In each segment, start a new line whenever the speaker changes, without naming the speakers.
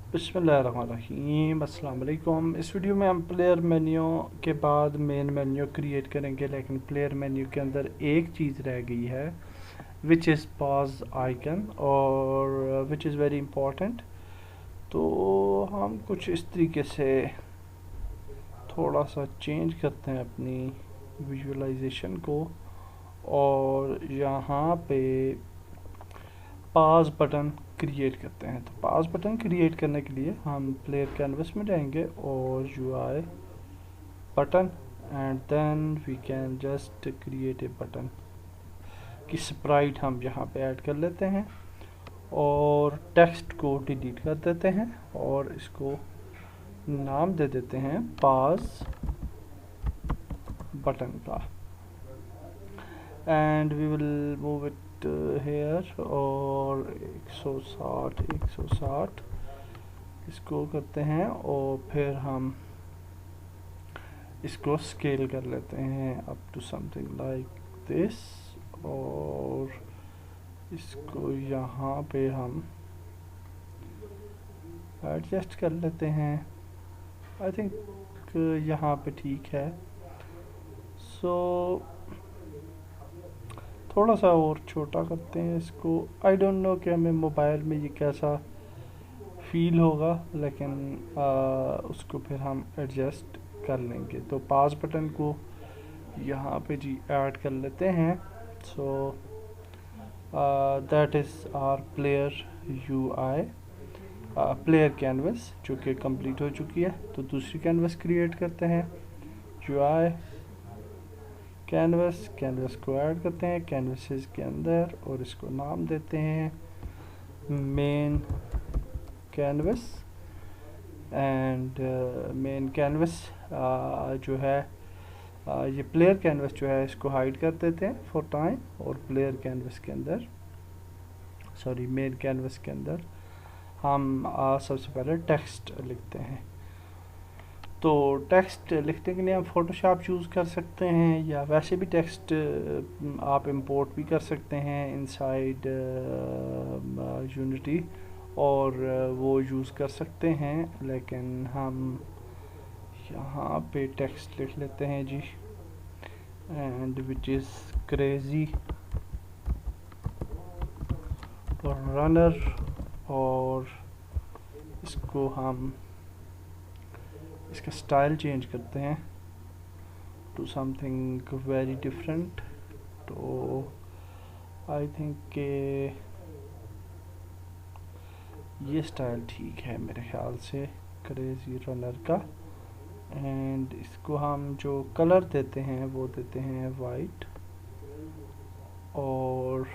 बिस्मिल्लाहिर्रहमानिर्रहीम, अस्सलाम वालेकुम। इस वीडियो में हम प्लेयर मेन्यू के बाद मेन मेन्यू क्रिएट करेंगे, लेकिन प्लेयर मेन्यू के अंदर एक चीज़ रह गई है विच इज़ पॉज आइकन, और विच इज़ वेरी इम्पॉर्टेंट। तो हम कुछ इस तरीके से थोड़ा सा चेंज करते हैं अपनी विजुअलाइजेशन को, और यहाँ पे पास बटन क्रिएट करते हैं। तो पास बटन क्रिएट करने के लिए हम प्लेयर कैनवस में जाएंगे और UI button, and then we can just create a button की स्प्राइट हम यहाँ पे ऐड कर लेते हैं और टेक्स्ट को डिलीट कर देते हैं और इसको नाम दे देते हैं पास बटन का, and we will move it here. और 160 इसको करते हैं और फिर हम इसको स्केल कर लेते हैं up to something like this, और इसको यहाँ पे हम एडजस्ट कर लेते हैं। आई थिंक यहाँ पे ठीक है। सो थोड़ा सा और छोटा करते हैं इसको। आई डोंट नो कि हमें मोबाइल में ये कैसा फील होगा, लेकिन उसको फिर हम एडजस्ट कर लेंगे। तो पास बटन को यहाँ पे जी ऐड कर लेते हैं। So that is our player UI player canvas, जो कि कंप्लीट हो चुकी है। तो दूसरी कैनवस क्रिएट करते हैं, यूआई कैनवस को ऐड करते हैं कैनवसेस के अंदर और इसको नाम देते हैं main canvas. And main canvas जो है ये प्लेयर कैनवस जो है इसको हाइड कर देते हैं फॉर टाइम, और प्लेयर कैनवस के अंदर मेन कैनवस के अंदर हम सबसे पहले टेक्स्ट लिखते हैं। तो टेक्स्ट लिखने के लिए हम फोटोशॉप यूज़ कर सकते हैं, या वैसे भी टेक्स्ट आप इंपोर्ट भी कर सकते हैं इनसाइड यूनिटी, और वो यूज़ कर सकते हैं। लेकिन हम यहाँ पे टेक्स्ट लिख लेते हैं जी, and which is crazy runner, और इसको हम इसका स्टाइल चेंज करते हैं टू समथिंग वेरी डिफरेंट। तो आई थिंक के ये स्टाइल ठीक है मेरे ख्याल से क्रेजी रनर का। एंड इसको हम जो कलर देते हैं वो देते हैं वाइट, और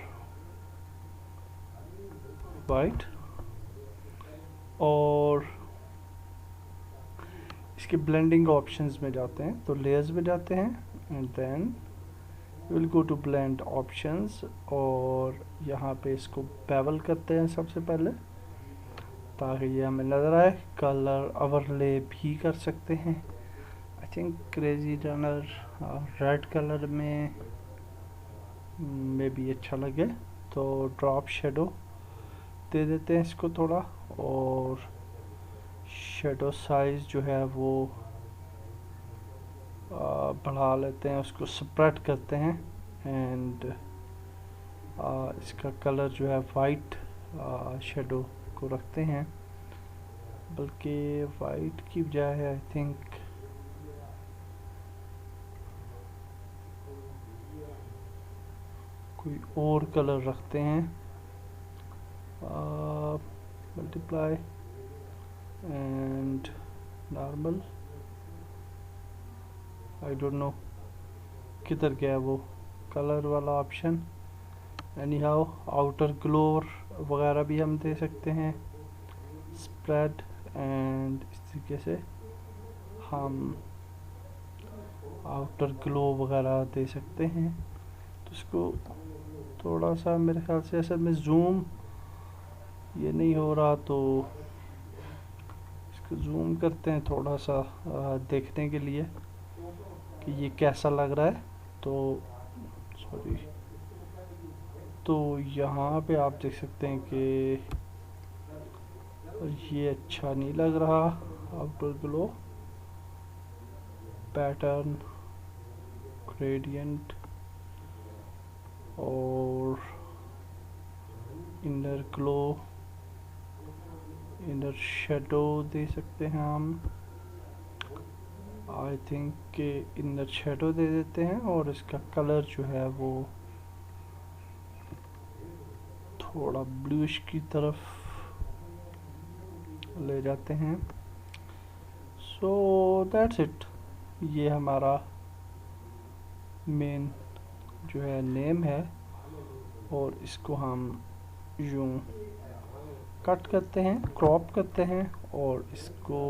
इसके ब्लेंडिंग ऑप्शंस में जाते हैं। तो लेयर्स में जाते हैं and then will go to blend options, और यहाँ पे इसको बेवल करते हैं सबसे पहले ताकि ये हमें नज़र आए। कलर ओवरले भी कर सकते हैं। I think crazy runner red colour में भी अच्छा लगे, तो ड्रॉप शेडो दे देते हैं इसको थोड़ा, और शेडो साइज जो है वो बढ़ा लेते हैं, उसको स्प्रेड करते हैं। एंड इसका कलर जो है वाइट शेडो को रखते हैं, बल्कि वाइट की बजाय आई थिंक कोई और कलर रखते हैं। Multiply and normal, I don't know किधर गया वो कलर वाला option. Any how outer glow वगैरह भी हम दे सकते हैं, स्प्रेड, एंड इस तरीके से हम आउटर ग्लो वगैरह दे सकते हैं। तो इसको थोड़ा सा मेरे ख्याल से असल में जूम ये नहीं हो रहा, तो इसको जूम करते हैं थोड़ा सा देखने के लिए कि ये कैसा लग रहा है। तो सॉरी, तो यहाँ पे आप देख सकते हैं कि ये अच्छा नहीं लग रहा। आउटर ग्लो, पैटर्न, ग्रेडियंट और इनर ग्लो, इनर शेडो दे सकते हैं हम। आई थिंक के इनर शेडो दे देते हैं और इसका कलर जो है वो थोड़ा ब्लूइश की तरफ ले जाते हैं। So that's it. ये हमारा मेन जो है नेम है और इसको हम यूं कट करते हैं, क्रॉप करते हैं और इसको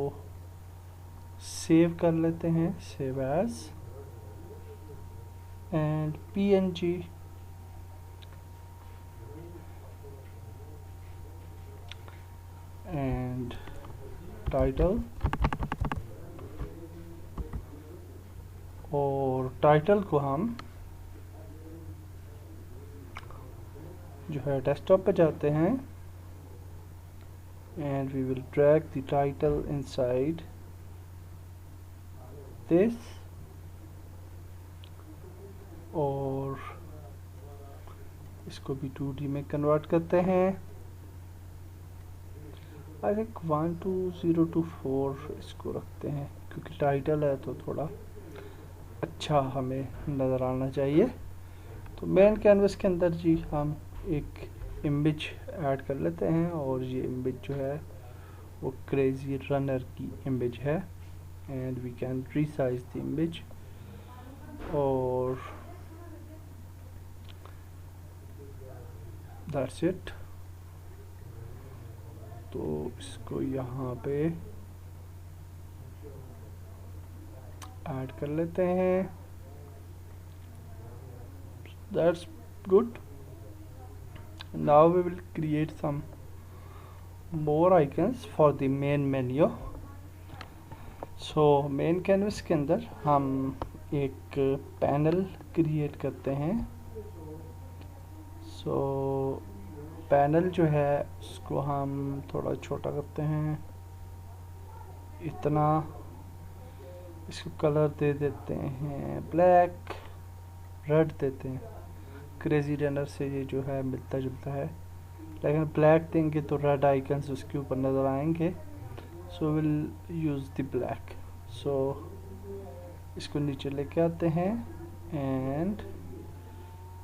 सेव कर लेते हैं, save as and png and title. और टाइटल को हम जो है डेस्कटॉप पे जाते हैं and we will drag the title inside this और इसको भी 2D में कन्वर्ट करते हैं। आई थिंक 12024 इसको रखते हैं क्योंकि टाइटल है तो थोड़ा अच्छा हमें नज़र आना चाहिए। तो मेन कैनवस के अंदर जी हम एक इमेज ऐड कर लेते हैं और ये इमेज जो है वो क्रेजी रनर की इमेज है and we can resize the image और दैट्स इट। तो इसको यहाँ पे ऐड कर लेते हैं। That's good. Now we will create some more icons for the main menu. So main canvas के अंदर हम एक पैनल क्रिएट करते हैं। सो पैनल जो है उसको हम थोड़ा छोटा करते हैं, इतना। इसको कलर दे देते हैं ब्लैक, रेड देते हैं। क्रेजी रनर से ये जो है मिलता जुलता है, लेकिन ब्लैक देंगे तो रेड आइकन्स उसके ऊपर नज़र आएंगे। So will use the black. So इसको नीचे लेके आते हैं and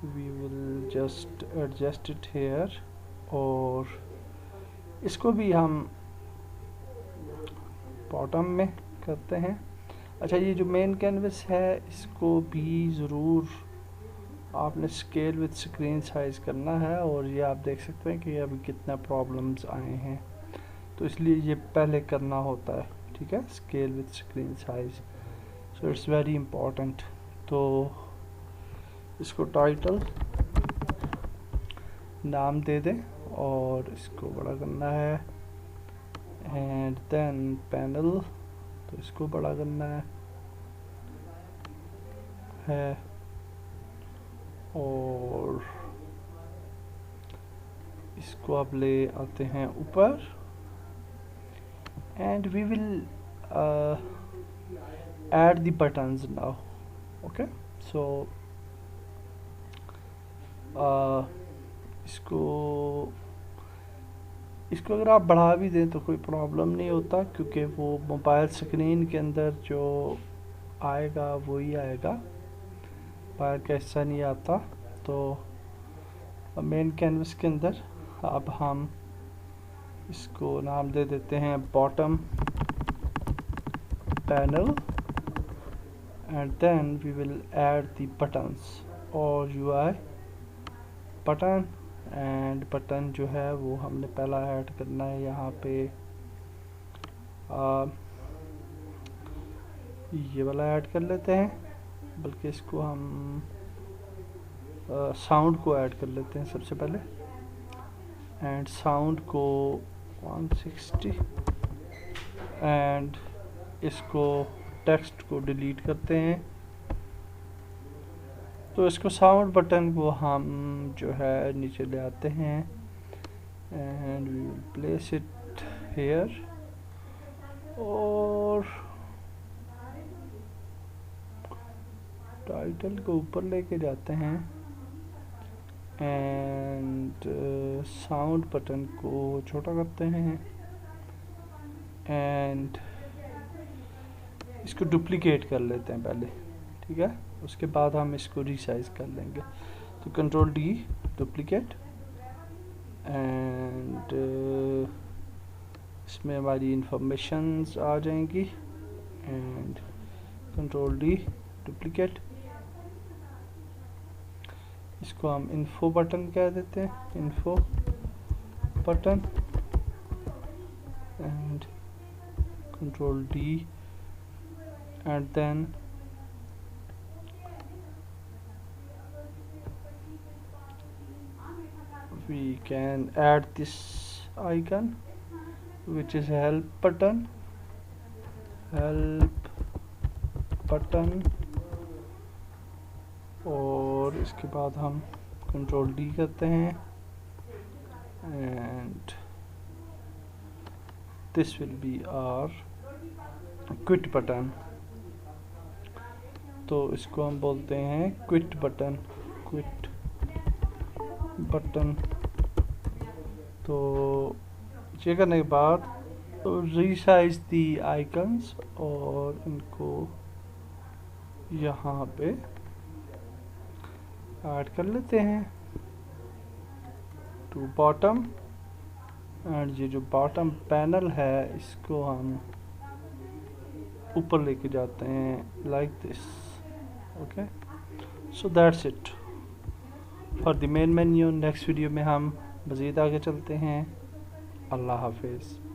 we will just adjust it here और इसको भी हम बॉटम में करते हैं। अच्छा, ये जो मेन कैनवस है इसको भी ज़रूर आपने स्केल विद स्क्रीन साइज़ करना है और ये आप देख सकते हैं कि अभी कितना प्रॉब्लम्स आए हैं, तो इसलिए ये पहले करना होता है। ठीक है, scale with screen size, so it's very important. तो इसको टाइटल नाम दे दें और इसको बड़ा करना है एंड देन पैनल, तो इसको बड़ा करना है और इसको अब ले आते हैं ऊपर and we will add the buttons now. Okay, so इसको अगर आप बढ़ा भी दें तो कोई प्रॉब्लम नहीं होता क्योंकि वो मोबाइल स्क्रीन के अंदर जो आएगा वही आएगा, बाहर का हिस्सा नहीं आता। तो मेन कैनवस के अंदर अब हम इसको नाम दे देते हैं bottom panel and then we will add the buttons और UI बटन एंड बटन जो है वो हमने पहला ऐड करना है यहाँ पे ये वाला ऐड कर लेते हैं, बल्कि इसको हम साउंड को ऐड कर लेते हैं सबसे पहले एंड साउंड को 160 एंड इसको टेक्स्ट को डिलीट करते हैं। तो इसको साउंड बटन को हम जो है नीचे ले आते हैं and we will place it here और टाइटल को ऊपर लेके जाते हैं एंड साउंड बटन को छोटा करते हैं एंड इसको डुप्लीकेट कर लेते हैं पहले, ठीक है। उसके बाद हम इसको रीसाइज कर लेंगे। तो कंट्रोल डी डुप्लीकेट एंड इसमें हमारी इंफॉर्मेशंस आ जाएंगी एंड कंट्रोल डी डुप्लीकेट। इसको हम इन्फो बटन कह देते हैं, info button and control D and then we can add this icon which is help button और इसके बाद हम कंट्रोल डी करते हैं and this will be our quit button. तो इसको हम बोलते हैं क्विट बटन, क्विट बटन। तो ये करने के बाद रीसाइज दी आइकन्स और इनको यहाँ पे ऐड कर लेते हैं टू बॉटम एंड ये जो बॉटम पैनल है इसको हम ऊपर लेके जाते हैं like this. Okay, so that's it for the main menu. Next video में हम मज़ीद आगे चलते हैं। अल्लाह हाफिज़।